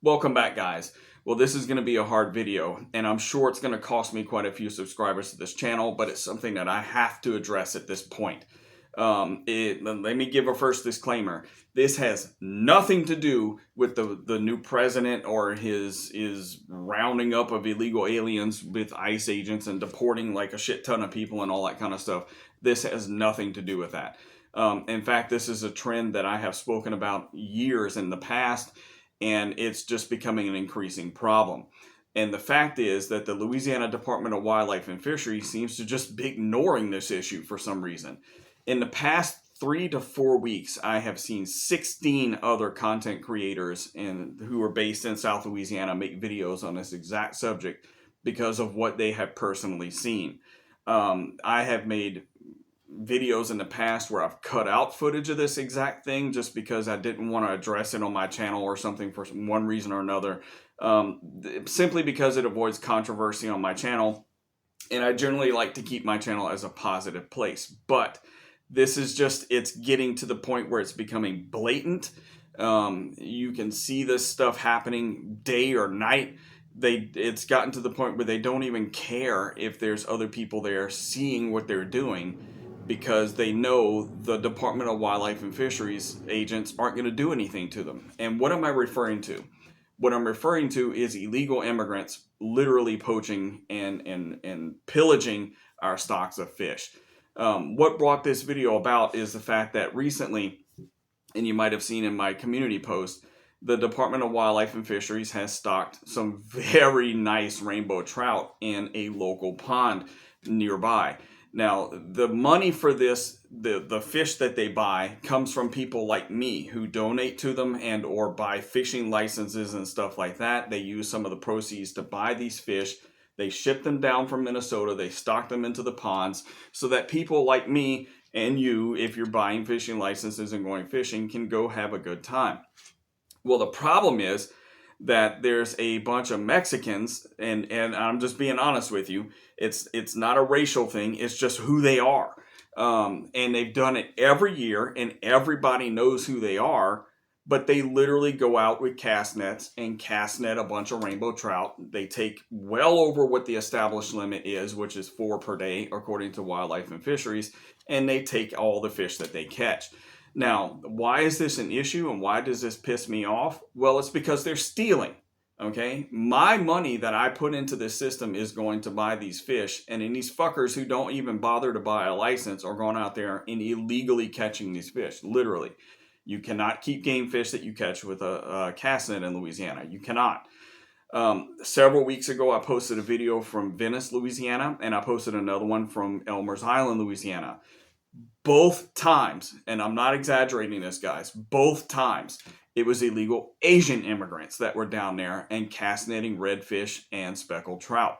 Welcome back, guys. Well, this is going to be a hard video, and I'm sure it's going to cost me quite a few subscribers to this channel, but it's something that I have to address at this point. Let me give a first disclaimer. This has nothing to do with the new president or his rounding up of illegal aliens with ICE agents and deporting like a shit ton of people and all that kind of stuff. This has nothing to do with that. In fact, this is a trend that I have spoken about years in the past, and it's just becoming an increasing problem. And the fact is that the Louisiana Department of Wildlife and Fisheries seems to just be ignoring this issue for some reason. In the past 3 to 4 weeks, I have seen 16 other content creators who are based in South Louisiana make videos on this exact subject because of what they have personally seen. I have made videos in the past where I've cut out footage of this exact thing just because I didn't want to address it on my channel or something for one reason or another, simply because it avoids controversy on my channel, and I generally like to keep my channel as a positive place. But this is just, it's getting to the point where it's becoming blatant. You can see this stuff happening day or night. It's gotten to the point where they don't even care if there's other people there seeing what they're doing, because they know the Department of Wildlife and Fisheries agents aren't going to do anything to them. And what am I referring to? What I'm referring to is illegal immigrants literally poaching and pillaging our stocks of fish. What brought this video about is the fact that recently, and you might have seen in my community post, the Department of Wildlife and Fisheries has stocked some very nice rainbow trout in a local pond nearby. Now, the money for this, the fish that they buy, comes from people like me who donate to them and or buy fishing licenses and stuff like that. They use some of the proceeds to buy these fish. They ship them down from Minnesota. They stock them into the ponds so that people like me and you, if you're buying fishing licenses and going fishing, can go have a good time. Well, the problem is that there's a bunch of Mexicans, and I'm just being honest with you, it's not a racial thing, it's just who they are. And they've done it every year, and everybody knows who they are, but they literally go out with cast nets and cast net a bunch of rainbow trout. They take well over what the established limit is, which is 4 per day, according to Wildlife and Fisheries, and they take all the fish that they catch. Now, why is this an issue and why does this piss me off? Well, it's because they're stealing, okay? My money that I put into this system is going to buy these fish, and then these fuckers who don't even bother to buy a license are going out there and illegally catching these fish, literally. You cannot keep game fish that you catch with a cast net in Louisiana. You cannot. Several weeks ago, I posted a video from Venice, Louisiana, and I posted another one from Elmer's Island, Louisiana. Both times, and I'm not exaggerating this, guys, both times it was illegal Asian immigrants that were down there and cast netting redfish and speckled trout.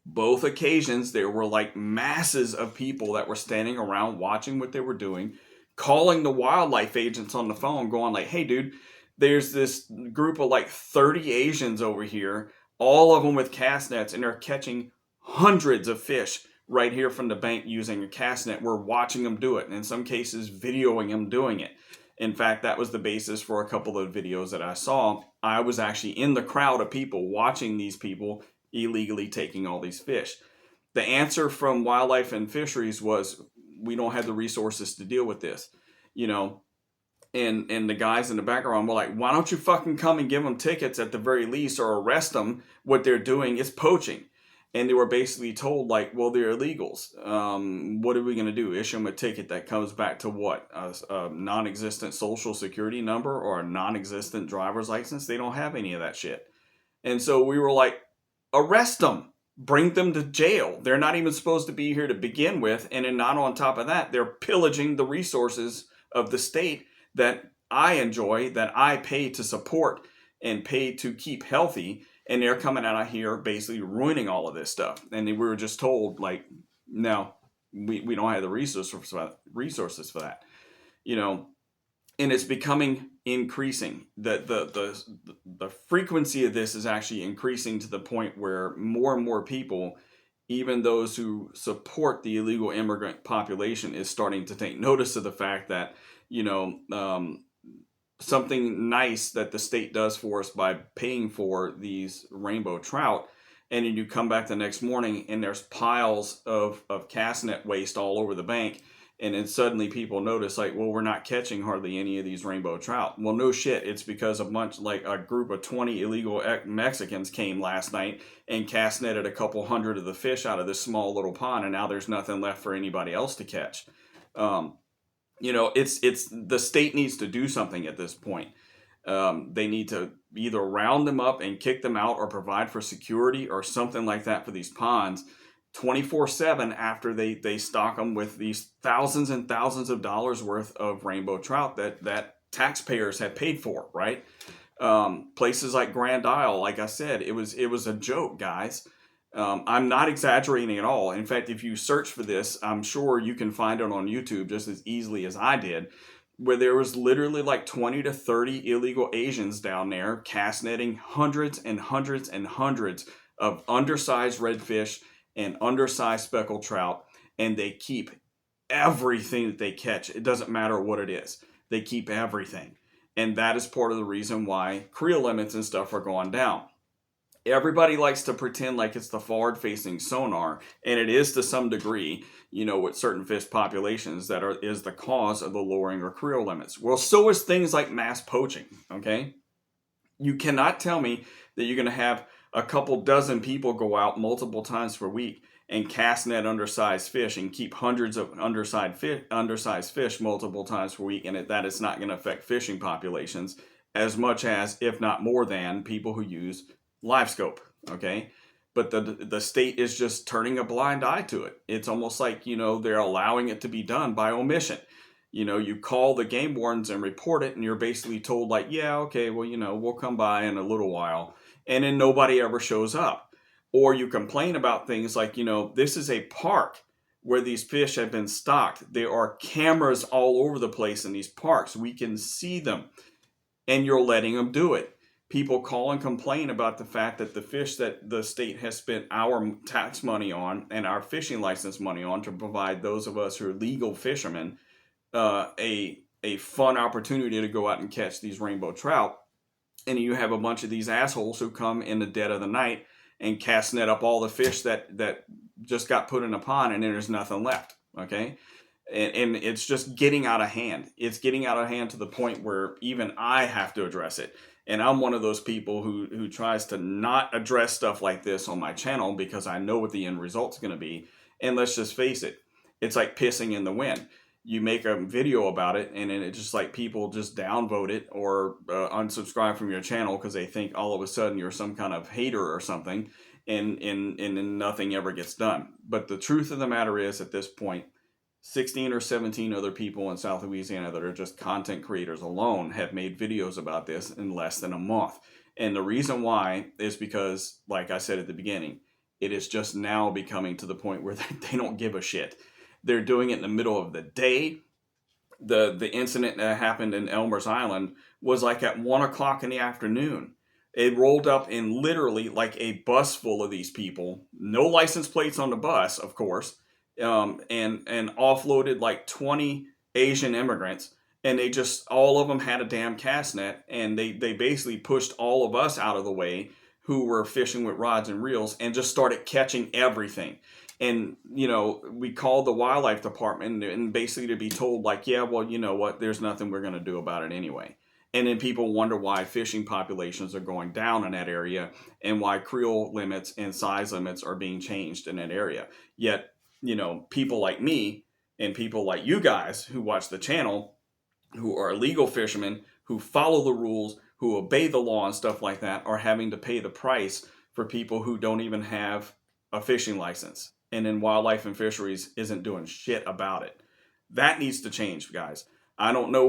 Both occasions, there were like masses of people that were standing around watching what they were doing, calling the wildlife agents on the phone, going like, hey, dude, there's this group of like 30 Asians over here, all of them with cast nets, and they're catching hundreds of fish right here from the bank using a cast net. We're watching them do it, and in some cases videoing them doing it. In fact, that was the basis for a couple of videos that I saw. I was actually in the crowd of people watching these people illegally taking all these fish. The answer from Wildlife and Fisheries was, we don't have the resources to deal with this, you know. And the guys in the background were like, why don't you fucking come and give them tickets at the very least, or arrest them? What they're doing is poaching. And they were basically told, like, well, they're illegals. What are we going to do? Issue them a ticket that comes back to what? A non-existent social security number or a non-existent driver's license? They don't have any of that shit. And so we were like, arrest them. Bring them to jail. They're not even supposed to be here to begin with. And then not on top of that, they're pillaging the resources of the state that I enjoy, that I pay to support and pay to keep healthy. And they're coming out of here basically ruining all of this stuff. And we were just told, like, no, we don't have the resources for that, you know. And it's becoming increasing. The frequency of this is actually increasing to the point where more and more people, even those who support the illegal immigrant population, is starting to take notice of the fact that, you know, something nice that the state does for us by paying for these rainbow trout, and then you come back the next morning and there's piles of cast net waste all over the bank, and then suddenly people notice, like, well, we're not catching hardly any of these rainbow trout. Well, no shit, it's because a group of 20 illegal Mexicans came last night and cast netted a couple hundred of the fish out of this small little pond, and now there's nothing left for anybody else to catch. It's the state needs to do something at this point. They need to either round them up and kick them out, or provide for security or something like that for these ponds 24/7 after they stock them with these thousands and thousands of dollars worth of rainbow trout that taxpayers have paid for, right? Places like Grand Isle, like I said, it was a joke, guys. I'm not exaggerating at all. In fact, if you search for this, I'm sure you can find it on YouTube just as easily as I did, where there was literally like 20 to 30 illegal Asians down there cast netting hundreds and hundreds and hundreds of undersized redfish and undersized speckled trout, and they keep everything that they catch. It doesn't matter what it is. They keep everything. And that is part of the reason why creel limits and stuff are going down. Everybody likes to pretend like it's the forward-facing sonar, and it is to some degree, with certain fish populations that is the cause of the lowering of creel limits. Well, so is things like mass poaching, okay? You cannot tell me that you're going to have a couple dozen people go out multiple times per week and cast net undersized fish and keep hundreds of undersized fish multiple times per week, and that it's not going to affect fishing populations as much as, if not more than, people who use live scope, okay? But the state is just turning a blind eye to it. It's almost like, they're allowing it to be done by omission. You call the game wardens and report it, and you're basically told, like, yeah, okay, well, we'll come by in a little while. And then nobody ever shows up. Or you complain about things like, this is a park where these fish have been stocked. There are cameras all over the place in these parks. We can see them. And you're letting them do it. People call and complain about the fact that the fish that the state has spent our tax money on and our fishing license money on to provide those of us who are legal fishermen a fun opportunity to go out and catch these rainbow trout. And you have a bunch of these assholes who come in the dead of the night and cast net up all the fish that just got put in a pond, and then there's nothing left, okay? And it's just getting out of hand. It's getting out of hand to the point where even I have to address it. And I'm one of those people who tries to not address stuff like this on my channel because I know what the end result's going to be. And let's just face it, it's like pissing in the wind. You make a video about it, and then it's just like people just downvote it or unsubscribe from your channel because they think all of a sudden you're some kind of hater or something, and nothing ever gets done. But the truth of the matter is, at this point, 16 or 17 other people in South Louisiana that are just content creators alone have made videos about this in less than a month. And the reason why is because, like I said at the beginning, it is just now becoming to the point where they don't give a shit. They're doing it in the middle of the day. The incident that happened in Elmer's Island was like at 1 o'clock in the afternoon. It rolled up in literally like a bus full of these people. No license plates on the bus, of course. And offloaded like 20 Asian immigrants, and they just, all of them had a damn cast net, and they basically pushed all of us out of the way who were fishing with rods and reels and just started catching everything. And, we called the wildlife department and basically to be told, like, yeah, well, you know what, there's nothing we're going to do about it anyway. And then people wonder why fishing populations are going down in that area and why creel limits and size limits are being changed in that area. Yet, people like me and people like you guys who watch the channel, who are legal fishermen, who follow the rules, who obey the law and stuff like that, are having to pay the price for people who don't even have a fishing license. And then Wildlife and Fisheries isn't doing shit about it. That needs to change, guys. I don't know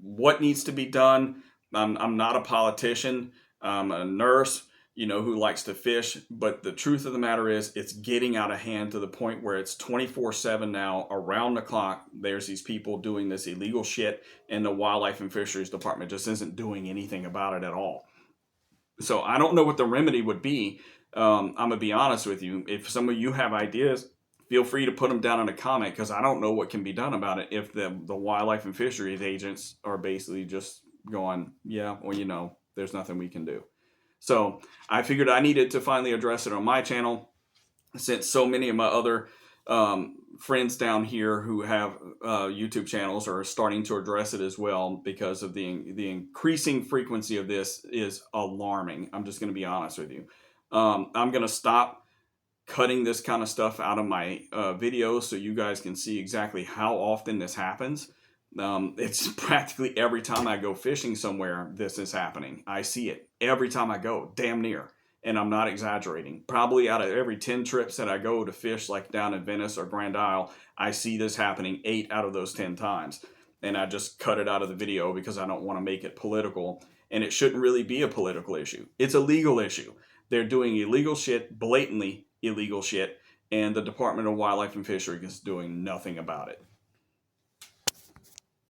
what needs to be done. I'm not a politician. I'm a nurse, who likes to fish. But the truth of the matter is, it's getting out of hand to the point where it's 24/7 now, around the clock. There's these people doing this illegal shit, and the Wildlife and Fisheries Department just isn't doing anything about it at all. So I don't know what the remedy would be. I'm going to be honest with you. If some of you have ideas, feel free to put them down in a comment, because I don't know what can be done about it if the wildlife and fisheries agents are basically just going, yeah, well, you know, there's nothing we can do. So I figured I needed to finally address it on my channel, since so many of my other friends down here who have YouTube channels are starting to address it as well, because of the increasing frequency of this is alarming. I'm just going to be honest with you. I'm going to stop cutting this kind of stuff out of my videos so you guys can see exactly how often this happens. It's practically every time I go fishing somewhere, this is happening. I see it every time I go, damn near. And I'm not exaggerating. Probably out of every 10 trips that I go to fish, like down in Venice or Grand Isle, I see this happening 8 out of those 10 times. And I just cut it out of the video because I don't want to make it political. And it shouldn't really be a political issue. It's a legal issue. They're doing illegal shit, blatantly illegal shit, and the Department of Wildlife and Fisheries is doing nothing about it.